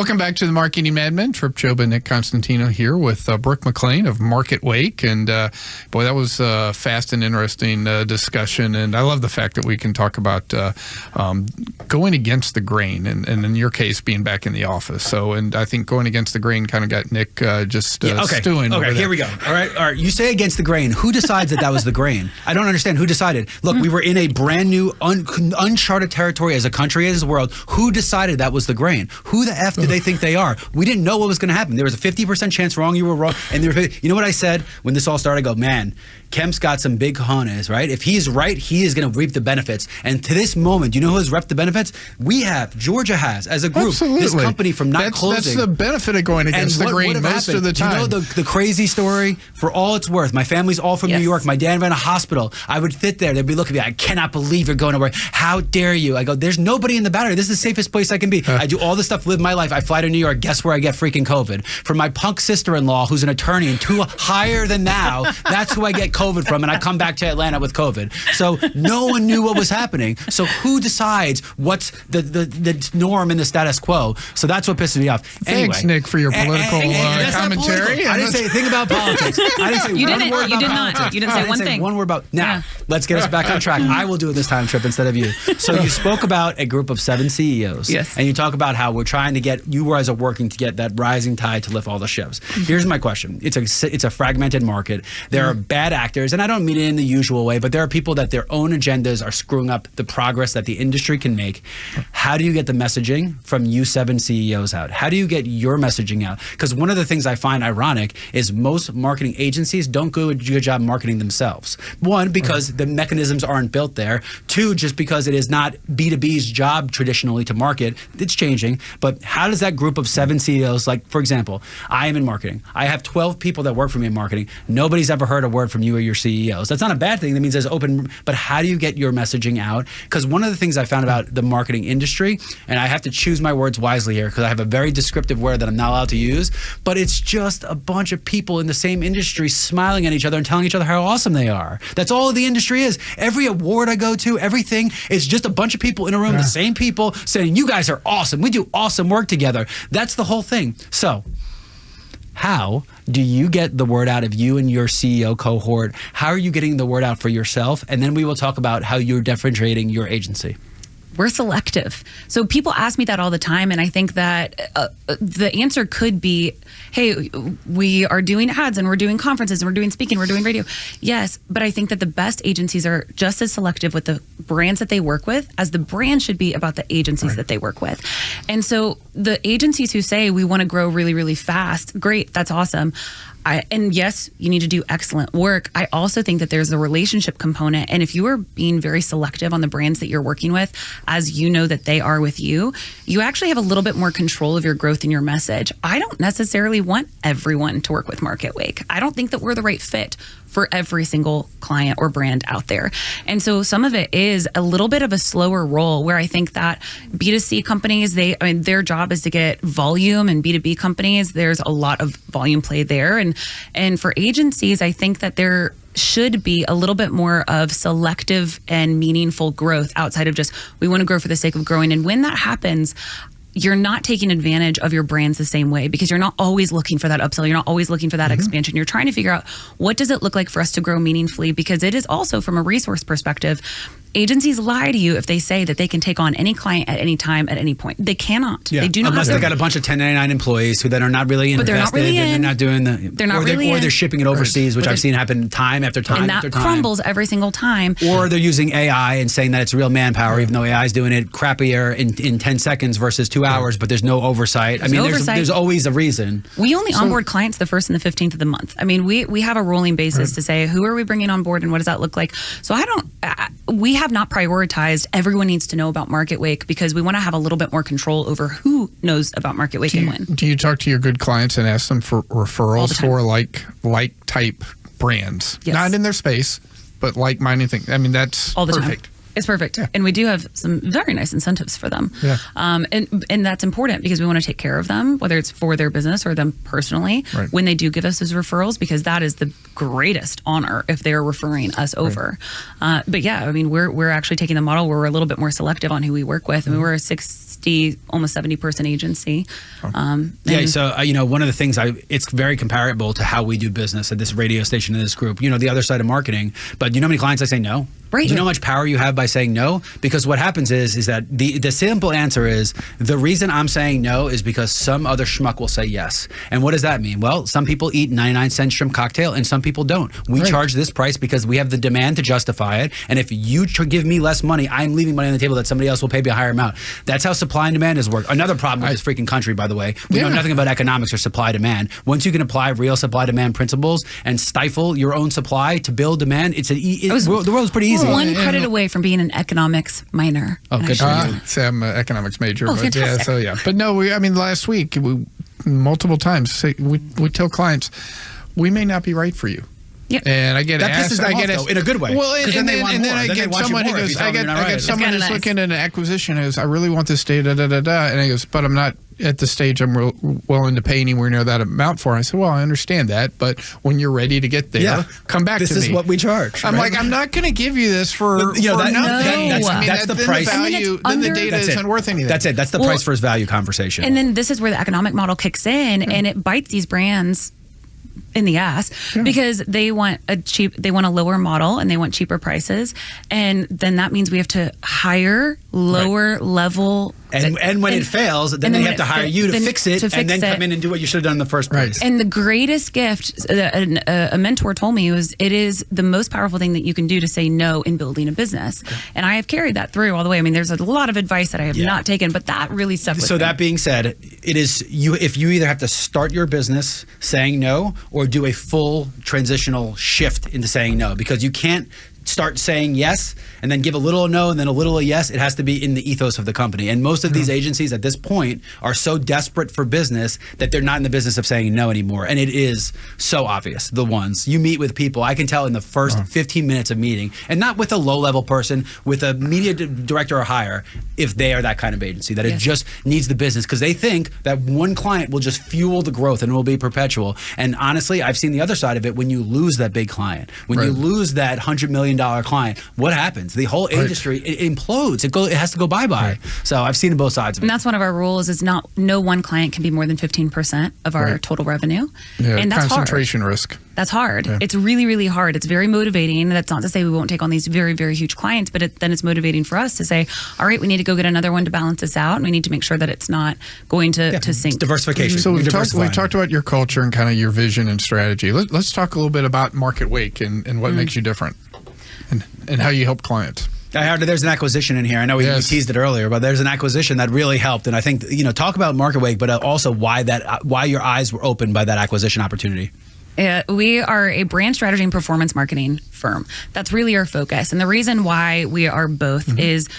Welcome back to the Marketing Madmen. Trip Joba, Nick Constantino here with Brooke MacLean of MarketWake. And boy, that was a fast and interesting discussion. And I love the fact that we can talk about going against the grain, and in your case, being back in the office. So, and I think going against the grain kind of got Nick stewing. Okay, here we go. All right. You say against the grain. Who decides that was the grain? I don't understand. Who decided? Look, we were in a brand new, uncharted territory as a country, as a world. Who decided that was the grain? Who the F did they think they are? We didn't know what was going to happen. There was a 50% chance wrong, you were wrong. And you know what I said when this all started? I go, man, Kemp's got some big cojones, right? If he's right, he is going to reap the benefits. And to this moment, you know who has reaped the benefits? We have, Georgia has, as a group, this company from not closing. That's the benefit of going against the grain most of the time. You know the crazy story? For all it's worth, my family's all from New York. My dad ran a hospital. I would sit there. They'd be looking at me. I cannot believe you're going to work. How dare you? I go, there's nobody in the Battery. This is the safest place I can be. I do all this stuff, live my life. I fly to New York. Guess where I get freaking COVID? From my punk sister-in-law, who's an attorney and higher than thou. That's who I get COVID from. And I come back to Atlanta with COVID. So no one knew what was happening. So who decides what's the norm in the status quo? So that's what pisses me off. Thanks, Nick, for your political commentary. I didn't say a thing about politics. I didn't say you one didn't, word you about did politics. not. You didn't say one thing. One word about. Now, let's get us back on track. I will do it this time, Trip, instead of you. So you spoke about a group of 7 CEOs. Yes. And you talk about how we're trying to get, you guys are working to get that rising tide to lift all the ships. Here's my question. It's a fragmented market. There are bad actors, and I don't mean it in the usual way, but there are people that their own agendas are screwing up the progress that the industry can make. How do you get the messaging from you 7 CEOs out? How do you get your messaging out? Because one of the things I find ironic is most marketing agencies don't do a good job marketing themselves. One, because the mechanisms aren't built there. 2, just because it is not B2B's job traditionally to market. It's changing. But how does that group of 7 CEOs, like, for example, I am in marketing. I have 12 people that work for me in marketing. Nobody's ever heard a word from you or your CEOs. That's not a bad thing. That means there's open, but how do you get your messaging out? Because one of the things I found about the marketing industry, and I have to choose my words wisely here because I have a very descriptive word that I'm not allowed to use, but it's just a bunch of people in the same industry smiling at each other and telling each other how awesome they are. That's all the industry is. Every award I go to, everything is just a bunch of people in a room, the same people saying, you guys are awesome. We do awesome work together. That's the whole thing. So how do you get the word out of you and your CEO cohort? How are you getting the word out for yourself? And then we will talk about how you're differentiating your agency. We're selective. So people ask me that all the time, and I think that the answer could be, hey, we are doing ads and we're doing conferences and we're doing speaking, we're doing radio. Yes, but I think that the best agencies are just as selective with the brands that they work with as the brand should be about the agencies that they work with. And so the agencies who say we want to grow really, really fast, great, that's awesome. And yes, you need to do excellent work. I also think that there's a relationship component. And if you are being very selective on the brands that you're working with, as you know that they are with you, you actually have a little bit more control of your growth and your message. I don't necessarily want everyone to work with MarketWake. I don't think that we're the right fit for every single client or brand out there. And so some of it is a little bit of a slower roll where I think that B2C companies, their job is to get volume, and B2B companies, there's a lot of volume play there. And for agencies, I think that there should be a little bit more of selective and meaningful growth outside of just, we want to grow for the sake of growing. And when that happens, you're not taking advantage of your brands the same way because you're not always looking for that upsell. You're not always looking for that expansion. You're trying to figure out what does it look like for us to grow meaningfully, because it is also from a resource perspective. Agencies lie to you if they say that they can take on any client at any time, at any point. They cannot. They do not. Unless they got a bunch of 1099 employees who then are not really invested. They're not really in. They're not doing the. They're not really or they're shipping it overseas, which I've seen happen time after time and after that time. crumbles every single time. Or they're using AI and saying that it's real manpower, even though AI is doing it crappier in 10 seconds versus 2 hours, but there's no oversight. There's always a reason. We only onboard clients the 1st and the 15th of the month. I mean, we have a rolling basis to say, who are we bringing on board and what does that look like? So we have not prioritized everyone needs to know about MarketWake because we want to have a little bit more control over who knows about MarketWake and when. Do you talk to your good clients and ask them for referrals for like type brands? Yes. Not in their space, but like-minded things. I mean, that's all the perfect. Time. It's perfect. Yeah. And we do have some very nice incentives for them. Yeah. And that's important because we want to take care of them, whether it's for their business or them personally, when they do give us those referrals, because that is the greatest honor if they're referring us over. But yeah, I mean, we're actually taking the model where we're a little bit more selective on who we work with. I mean, we're a 16 almost 70 person agency. So one of the things it's very comparable to how we do business at this radio station in this group. The other side of marketing. But you know how many clients I say no? Right. Do you know how much power you have by saying no? Because what happens is that the simple answer is the reason I'm saying no is because some other schmuck will say yes. And what does that mean? Well, some people eat 99-cent shrimp cocktail and some people don't. We charge this price because we have the demand to justify it. And if you give me less money, I'm leaving money on the table that somebody else will pay me a higher amount. That's how supply and demand is work. Another problem with this freaking country, by the way, we know nothing about economics or supply demand. Once you can apply real supply demand principles and stifle your own supply to build demand, the world is pretty easy. One credit away from being an economics minor. Oh, good. Say I'm an economics major. Oh, but fantastic. But no, last week, multiple times, we tell clients, we may not be right for you. Yep. And I get that asked, pisses them off, though, in a good way. Well, and then I get someone who goes, I get someone who's looking at an acquisition who goes, I really want this data, and he goes, but I'm not at the stage I'm willing to pay anywhere near that amount for. I said, well, I understand that, but when you're ready to get there, come back to me. This is what we charge. I'm like, I'm not going to give you this for nothing. That's the price. Then the data isn't worth anything. That's it. That's the price versus value conversation. And then this is where the economic model kicks in, and it bites these brands in the ass because they want a lower model and they want cheaper prices, and then that means we have to hire lower level. And when it fails, then they have to hire you to fix it, and then come in and do what you should have done in the first place. And the greatest gift a mentor told me was, it is the most powerful thing that you can do to say no in building a business. And I have carried that through all the way. There's a lot of advice that I have not taken, but that really stuck with me. So that being said, it is if you either have to start your business saying no or do a full transitional shift into saying no, because you can't start saying yes and then give a little no and then a little yes. It has to be in the ethos of the company. And most of these agencies at this point are so desperate for business that they're not in the business of saying no anymore. And it is so obvious. The ones you meet with people, I can tell in the first 15 minutes of meeting, and not with a low-level person, with a media director or higher, if they are that kind of agency, that it just needs the business, because they think that one client will just fuel the growth and it will be perpetual. And honestly, I've seen the other side of it. When you lose that big client, when you lose that $100 million client, what happens? The whole industry it implodes. It has to go bye-bye. So I've seen both sides of it. And that's one of our rules, is no one client can be more than 15% of our total revenue. Yeah, and that's concentration hard. risk. That's hard. Yeah. It's really, really hard. It's very motivating. That's not to say we won't take on these very, very huge clients, but then it's motivating for us to say, all right, we need to go get another one to balance this out, and we need to make sure that it's not going to sink. It's diversification. So we've talked about your culture and kind of your vision and strategy. Let's talk a little bit about MarketWake and what makes you different and how you help clients. I heard there's an acquisition in here. I know we teased it earlier, but there's an acquisition that really helped. And I think, talk about MarketWake, but also why your eyes were opened by that acquisition opportunity. We are a brand strategy and performance marketing firm. That's really our focus. And the reason why we are both is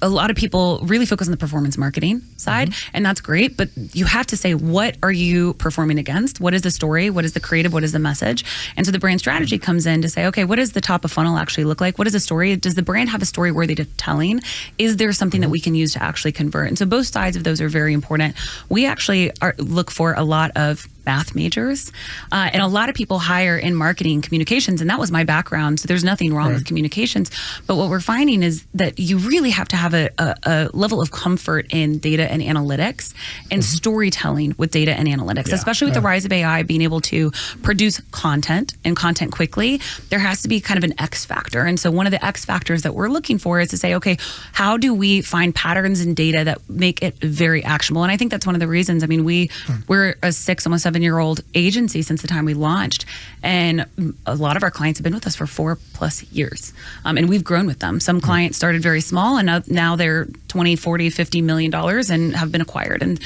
a lot of people really focus on the performance marketing side, and that's great, but you have to say, what are you performing against? What is the story? What is the creative? What is the message? And so the brand strategy comes in to say, okay, what does the top of funnel actually look like? What is the story? Does the brand have a story worthy to telling? Is there something that we can use to actually convert? And so both sides of those are very important. We actually look for a lot of math majors, and a lot of people hire in marketing communications, and that was my background, so there's nothing wrong with communications. But what we're finding is that you really have to have a level of comfort in data and analytics and storytelling with data and analytics, especially with the rise of AI, being able to produce content and content quickly. There has to be kind of an X factor. And so one of the X factors that we're looking for is to say, okay, how do we find patterns in data that make it very actionable? And I think that's one of the reasons. We're a 6, almost 7-year-old agency since the time we launched, and a lot of our clients have been with us for 4+ years, and we've grown with them. Some clients started very small, and now they're 20, 40, 50 million dollars and have been acquired, and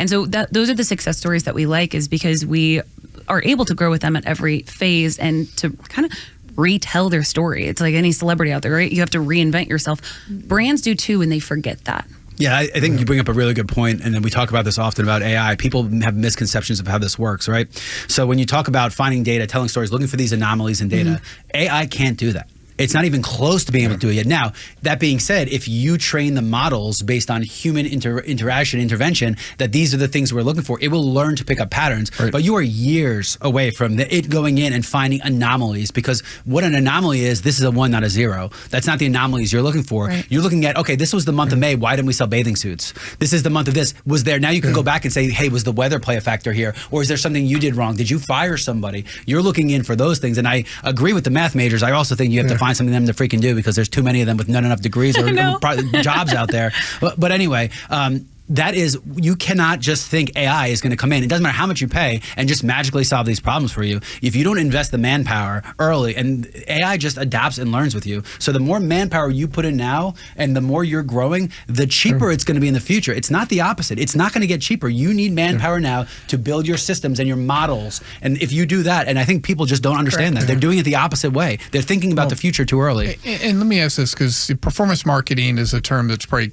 so those are the success stories that we like, is because we are able to grow with them at every phase and to kind of retell their story. It's like any celebrity out there, right? You have to reinvent yourself. Brands do too, and they forget that. Yeah, I think you bring up a really good point, and then we talk about this often about AI. People have misconceptions of how this works, right? So when you talk about finding data, telling stories, looking for these anomalies in data, AI can't do that. It's not even close to being able to do it yet. Now, that being said, if you train the models based on human intervention, that these are the things we're looking for, it will learn to pick up patterns. Right. But you are years away from it going in and finding anomalies, because what an anomaly is, this is a 1, not a 0. That's not the anomalies you're looking for. Right. You're looking at, okay, this was the month of May. Why didn't we sell bathing suits? This is the month of this. Was there? Now you can go back and say, hey, was the weather play a factor here? Or is there something you did wrong? Did you fire somebody? You're looking in for those things. And I agree with the math majors. I also think you have to find something them to freaking do, because there's too many of them with not enough degrees or jobs out there. But anyway, that is, you cannot just think AI is going to come in. It doesn't matter how much you pay and just magically solve these problems for you. If you don't invest the manpower early, and AI just adapts and learns with you. So the more manpower you put in now and the more you're growing, the cheaper it's going to be in the future. It's not the opposite. It's not going to get cheaper. You need manpower now to build your systems and your models. And if you do that, and I think people just don't understand that. They're doing it the opposite way. They're thinking about the future too early. And let me ask this, because performance marketing is a term that's probably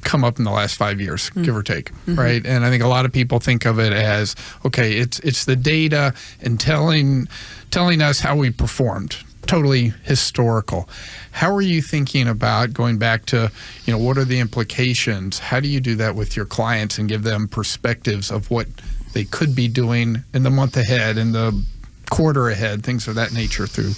come up in the last 5 years, give or take, right? And I think a lot of people think of it as, okay, it's the data and telling us how we performed. Totally historical. How are you thinking about going back to, what are the implications? How do you do that with your clients and give them perspectives of what they could be doing in the month ahead, in the quarter ahead, things of that nature through?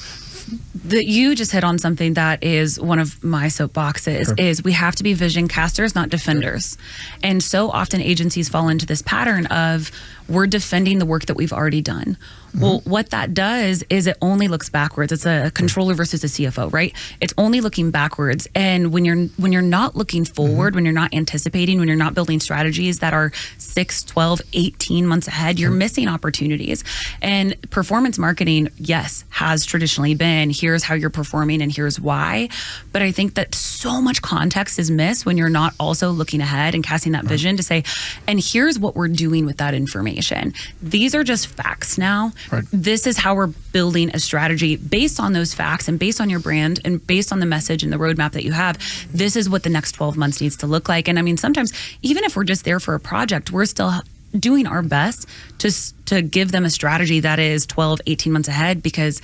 You just hit on something that is one of my soapboxes, is we have to be vision casters, not defenders. And so often agencies fall into this pattern of, we're defending the work that we've already done. Well, what that does is it only looks backwards. It's a controller versus a CFO, right? It's only looking backwards. And when you're not looking forward, when you're not anticipating, when you're not building strategies that are 6, 12, 18 months ahead, you're missing opportunities. And performance marketing, yes, has traditionally been, here's how you're performing and here's why. But I think that so much context is missed when you're not also looking ahead and casting that vision to say, and here's what we're doing with that information. These are just facts now. Right. This is how we're building a strategy based on those facts and based on your brand and based on the message and the roadmap that you have. This is what the next 12 months needs to look like. And I mean, sometimes even if we're just there for a project, we're still doing our best to give them a strategy that is 12, 18 months ahead, because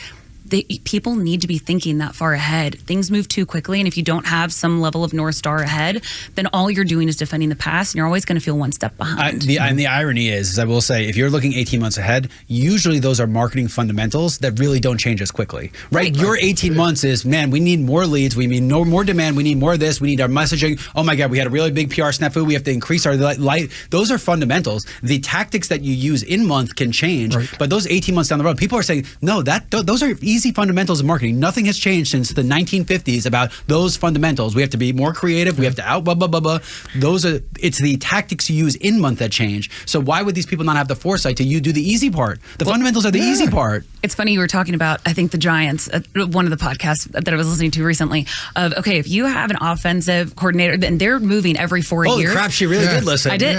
people need to be thinking that far ahead. Things move too quickly, and if you don't have some level of North Star ahead, then all you're doing is defending the past, and you're always going to feel one step behind. And the irony is, I will say, if you're looking 18 months ahead, usually those are marketing fundamentals that really don't change as quickly, right? Your 18 months is, man, we need more leads, we need more demand, we need more of this, we need our messaging. Oh my God, we had a really big PR snafu, we have to increase our light. Those are fundamentals. The tactics that you use in month can change, but those 18 months down the road, people are saying, no, those are easy fundamentals of marketing. Nothing has changed since the 1950s about those fundamentals. We have to be more creative. We have to blah, blah, blah, blah. It's the tactics you use in month that change. So why would these people not have the foresight to do the easy part? The fundamentals are the easy part. It's funny you were talking about, I think, the Giants, one of the podcasts that I was listening to recently, of, okay, if you have an offensive coordinator, then they're moving every 4 years. Holy crap, she really did listen. I did.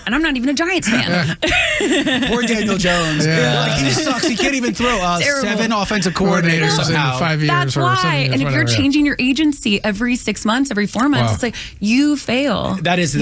And I'm not even a Giants fan. Poor Daniel Jones. Like, he just sucks. He can't even throw 7 offensive coordinators in 5 years. That's or why. 7 years, and if you're changing your agency every 6 months, every 4 months, it's like, you fail. That is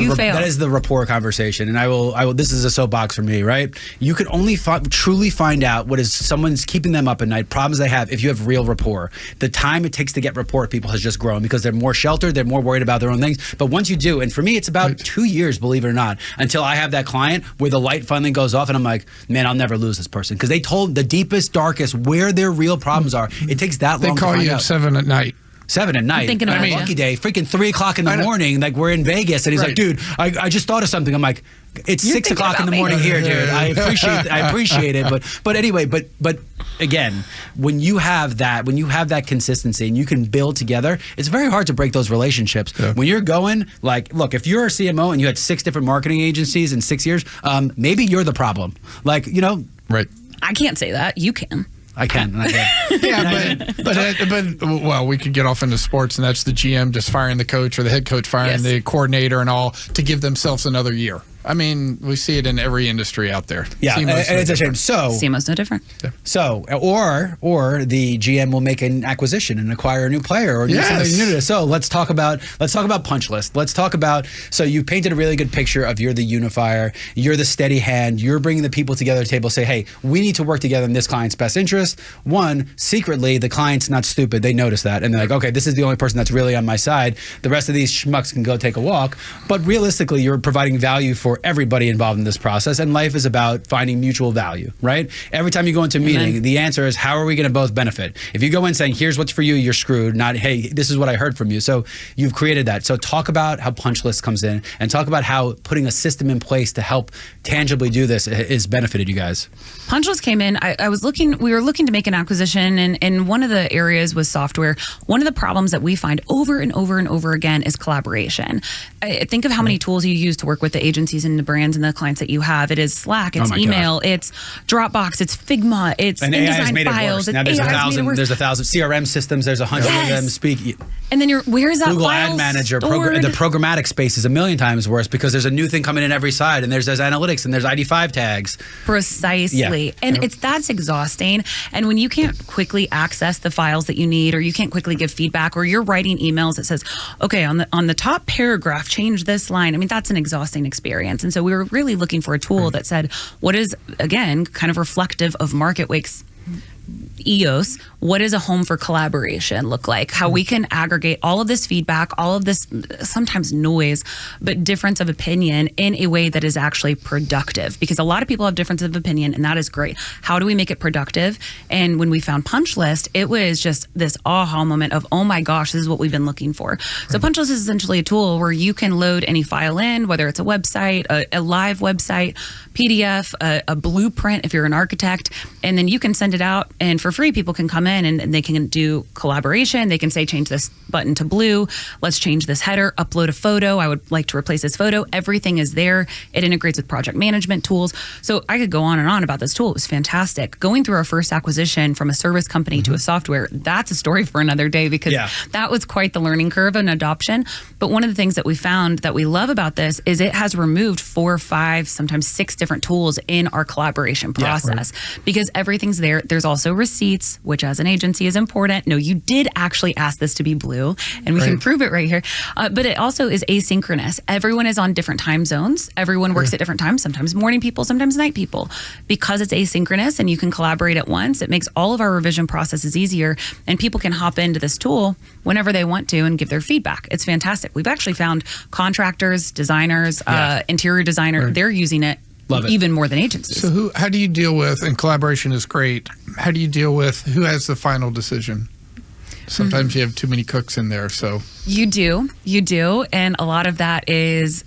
the rapport conversation. And I will. This is a soapbox for me, right? You can only truly find out what is someone's keeping them up at night, problems they have, if you have real rapport. The time it takes to get rapport with people has just grown because they're more sheltered, they're more worried about their own things. But once you do, and for me, it's about 2 years, believe it or not, until I have that client where the light finally goes off and I'm like, man, I'll never lose this person. Because they told the deepest, darkest, where their real problems are. It takes that long to find out. They call you at 7 at night. 7 at night. Thinking about lucky day, freaking 3 o'clock in the morning, like we're in Vegas, and he's like, dude, I just thought of something. I'm like, it's 6 o'clock in the morning here, dude. I appreciate it, but anyway, but again, when you have that consistency and you can build together, it's very hard to break those relationships. Yeah. When you're going, like, look, if you're a CMO and you had 6 different marketing agencies in 6 years, maybe you're the problem. Like, right? I can't say that. You can. I can. Yeah, but well, we could get off into sports, and that's the GM just firing the coach or the head coach firing the coordinator and all to give themselves another year. I mean, we see it in every industry out there. Yeah, and it's a shame. So CMO's no different. So, or the GM will make an acquisition and acquire a new player or do something new to this. So let's talk about Punchlist. Let's talk about, so you painted a really good picture of you're the unifier, you're the steady hand, you're bringing the people together at the table, say, hey, we need to work together in this client's best interest. One, secretly, the client's not stupid. They notice that. And they're like, okay, this is the only person that's really on my side. The rest of these schmucks can go take a walk. But realistically, you're providing value for everybody involved in this process, and life is about finding mutual value, right? Every time you go into a meeting, the answer is, how are we going to both benefit? If you go in saying, here's what's for you, you're screwed, not, hey, this is what I heard from you. So you've created that. So talk about how Punchlist comes in and talk about how putting a system in place to help tangibly do this has benefited you guys. Punchlist came in. We were looking to make an acquisition, and one of the areas was software. One of the problems that we find over and over and over again is collaboration. Think of how many tools you use to work with the agencies and the brands and the clients that you have. It is Slack, it's email, it's Dropbox, it's Figma, it's InDesign files. Now there's a thousand CRM systems. There's 100 of them. Speak. And then where's that Google file Ad Manager, stored? the programmatic space is a million times worse because there's a new thing coming in every side, and there's analytics, and there's ID5 tags. Precisely. And that's exhausting. And when you can't quickly access the files that you need, or you can't quickly give feedback, or you're writing emails that says, okay, on the top paragraph, change this line. I mean, that's an exhausting experience. And so we were really looking for a tool that said, what is, again, kind of reflective of MarketWake's EOS, what does a home for collaboration look like? How we can aggregate all of this feedback, all of this sometimes noise, but difference of opinion in a way that is actually productive. Because a lot of people have difference of opinion, and that is great. How do we make it productive? And when we found Punchlist, it was just this aha moment of, oh my gosh, this is what we've been looking for. So Punchlist is essentially a tool where you can load any file in, whether it's a website, a live website, PDF, a blueprint if you're an architect, and then you can send it out, and for free, people can come in and they can do collaboration. They can say, change this button to blue. Let's change this header, upload a photo. I would like to replace this photo. Everything is there. It integrates with project management tools. So I could go on and on about this tool. It was fantastic. Going through our first acquisition from a service company to a software, that's a story for another day, because that was quite the learning curve and adoption. But one of the things that we found that we love about this is it has removed 4, 5, sometimes 6 different tools in our collaboration process, because everything's there. There's also receipts, which as an agency is important. No, you did actually ask this to be blue, and we can prove it right here. But it also is asynchronous. Everyone is on different time zones. Everyone works at different times, sometimes morning people, sometimes night people. Because it's asynchronous and you can collaborate at once, it makes all of our revision processes easier, and people can hop into this tool whenever they want to and give their feedback. It's fantastic. We've actually found contractors, designers, interior designer, they're using it even more than agencies. So how do you deal with, and collaboration is great, how do you deal with who has the final decision? Sometimes you have too many cooks in there, so. You do. And a lot of that is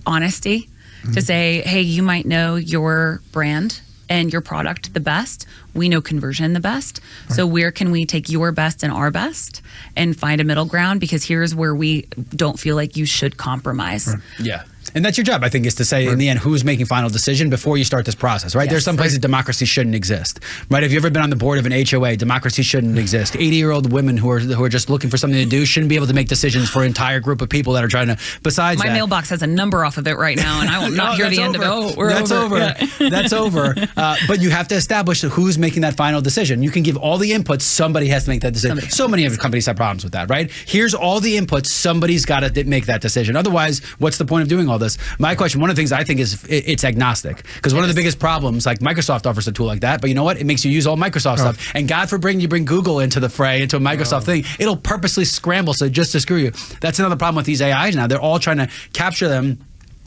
honesty, to say, hey, you might know your brand and your product the best. We know conversion the best. So where can we take your best and our best and find a middle ground? Because here's where we don't feel like you should compromise. Yeah. And that's your job, I think, is to say in the end who's making final decision before you start this process, right? There's some places democracy shouldn't exist, right? Have you ever been on the board of an HOA? Democracy shouldn't exist. 80-year-old women who are just looking for something to do shouldn't be able to make decisions for an entire group of people that are trying to. Besides, my mailbox has a number off of it right now, and I will not hear the end of it. Oh, that's over. That's over. But you have to establish who's making that final decision. You can give all the inputs. Somebody has to make that decision. So many of the companies have problems with that, right? Here's all the inputs. Somebody's got to make that decision. Otherwise, what's the point of doing all this? My question, one of the things I think is it's agnostic, because one of the biggest problems, like Microsoft offers a tool like that, but you know what? It makes you use all Microsoft stuff. And God forbid you bring Google into the fray, into a Microsoft thing. It'll purposely scramble so just to screw you. That's another problem with these AIs now. They're all trying to capture them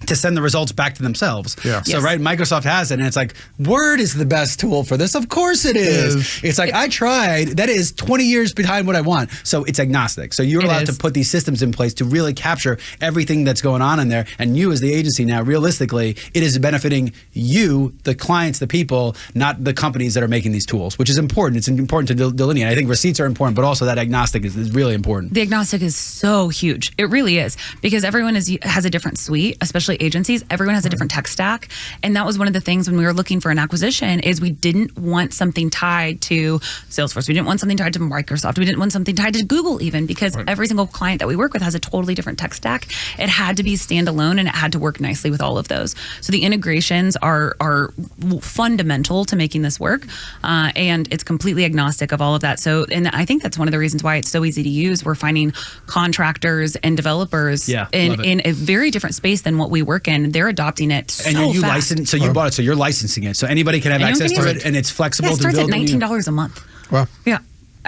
to send the results back to themselves. So Microsoft has it, and it's like, Word is the best tool for this. Of course it is. It's like, I tried. That is 20 years behind what I want. So it's agnostic. So you're allowed to put these systems in place to really capture everything that's going on in there. And you as the agency now, realistically, it is benefiting you, the clients, the people, not the companies that are making these tools, which is important. It's important to delineate. I think receipts are important, but also that agnostic is really important. The agnostic is so huge. It really is, because everyone has a different suite, especially especially agencies, everyone has a different tech stack. And that was one of the things when we were looking for an acquisition is we didn't want something tied to Salesforce. We didn't want something tied to Microsoft. We didn't want something tied to Google even, because every single client that we work with has a totally different tech stack. It had to be standalone and it had to work nicely with all of those. So the integrations are fundamental to making this work. And it's completely agnostic of all of that. So, and I think that's one of the reasons why it's so easy to use. We're finding contractors and developers in a very different space than what we work in. They're adopting it and so you fast. license, so you bought it, so you're licensing it. So anybody can have access to it, and it's flexible it to starts build. at $19 a month. Wow. Yeah.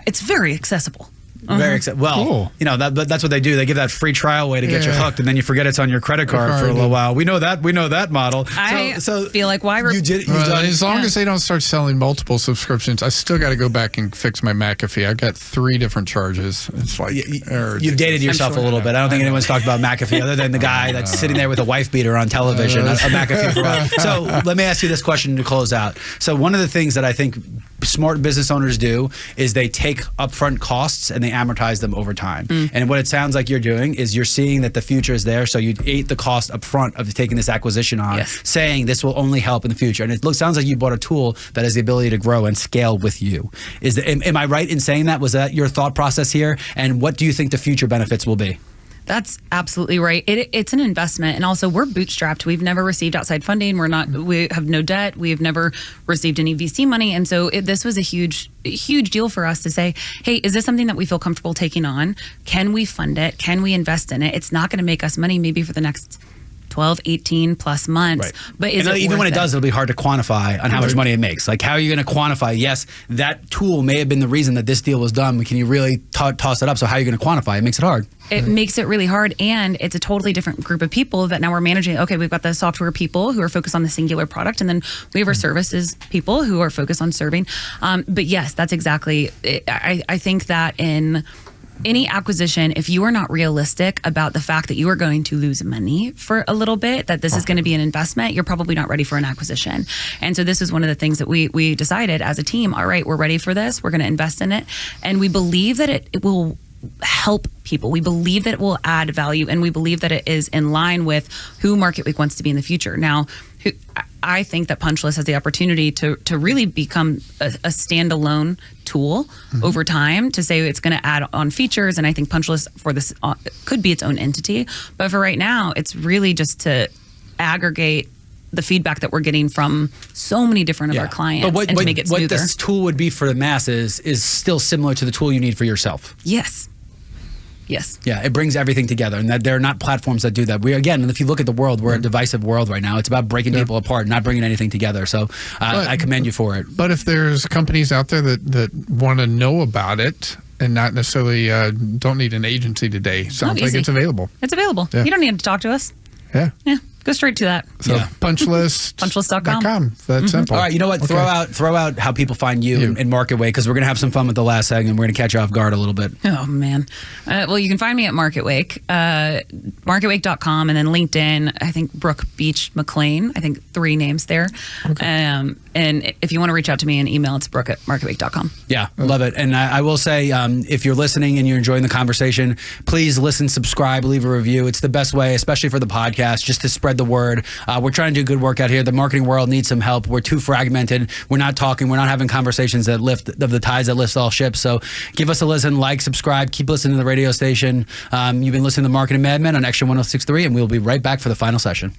It's very accessible. Very well, cool. You know that's what they do. They give that free trial way to get you hooked, and then you forget it's on your credit card for a little while. We know that model. I feel like why you did. You've done, as long as they don't start selling multiple subscriptions, I still got to go back and fix my McAfee. I've got 3 different charges. It's like you've dated yourself a little bit. I don't think anyone's talked about McAfee other than the guy that's sitting there with a wife beater on television. A McAfee for a while. So let me ask you this question to close out. So one of the things that I think smart business owners do is they take upfront costs and they amortize them over time. And what it sounds like you're doing is you're seeing that the future is there, so you ate the cost up front of taking this acquisition on, saying this will only help in the future. And it sounds like you bought a tool that has the ability to grow and scale with you. Am I right in saying that? Was that your thought process here? And what do you think the future benefits will be? That's absolutely right. It's an investment, and also we're bootstrapped. We've never received outside funding. We have no debt. We have never received any VC money, and so this was a huge deal for us to say, hey, is this something that we feel comfortable taking on? Can we fund it? Can we invest in it? It's not going to make us money maybe for the next 12, 18 plus months. But even when it does, it'll be hard to quantify on how much money it makes. Like, how are you going to quantify? Yes, that tool may have been the reason that this deal was done. Can you really toss it up? So how are you going to quantify? It makes it hard. It makes it really hard, and it's a totally different group of people that now we're managing. Okay, we've got the software people who are focused on the singular product, and then we have our services people who are focused on serving. But yes, that's exactly it. I think that in any acquisition, if you are not realistic about the fact that you are going to lose money for a little bit, that this is going to be an investment, you're probably not ready for an acquisition. And so this is one of the things that we decided as a team, all right, we're ready for this, we're going to invest in it, and we believe that it will help people. We believe that it will add value, and we believe that it is in line with who MarketWake wants to be in the future. Now, I think that Punchlist has the opportunity to really become a standalone tool over time, to say it's going to add on features, and I think Punchlist for this could be its own entity. But for right now, it's really just to aggregate the feedback that we're getting from so many different of our clients and to make it smoother. What this tool would be for the masses is still similar to the tool you need for yourself. Yes. Yeah, it brings everything together, and that there are not platforms that do that. If you look at the world, we're a divisive world right now. It's about breaking people apart, not bringing anything together. So I commend you for it. But if there's companies out there that want to know about it and not necessarily don't need an agency today, sounds like it's available. It's available. You don't need to talk to us. Yeah. Go straight to that. So Punchlist. Punchlist.com. That's simple. All right, you know what? Okay. Throw out how people find you in MarketWake, because we're going to have some fun with the last segment. We're going to catch you off guard a little bit. Oh, man. Well, you can find me at MarketWake, MarketWake.com, and then LinkedIn, I think Brooke MacLean. I think 3 names there. Okay. And if you want to reach out to me in email, it's Brooke at MarketWake.com. Yeah, love it. And I will say, if you're listening and you're enjoying the conversation, please listen, subscribe, leave a review. It's the best way, especially for the podcast, just to spread the word. We're trying to do good work out here. The marketing world needs some help. We're too fragmented. We're not having conversations that lift the tides that lift all ships. So give us a listen, like, subscribe, keep listening to the radio station. You've been listening to Marketing Madmen on Extra 106.3, and we'll be right back for the final session.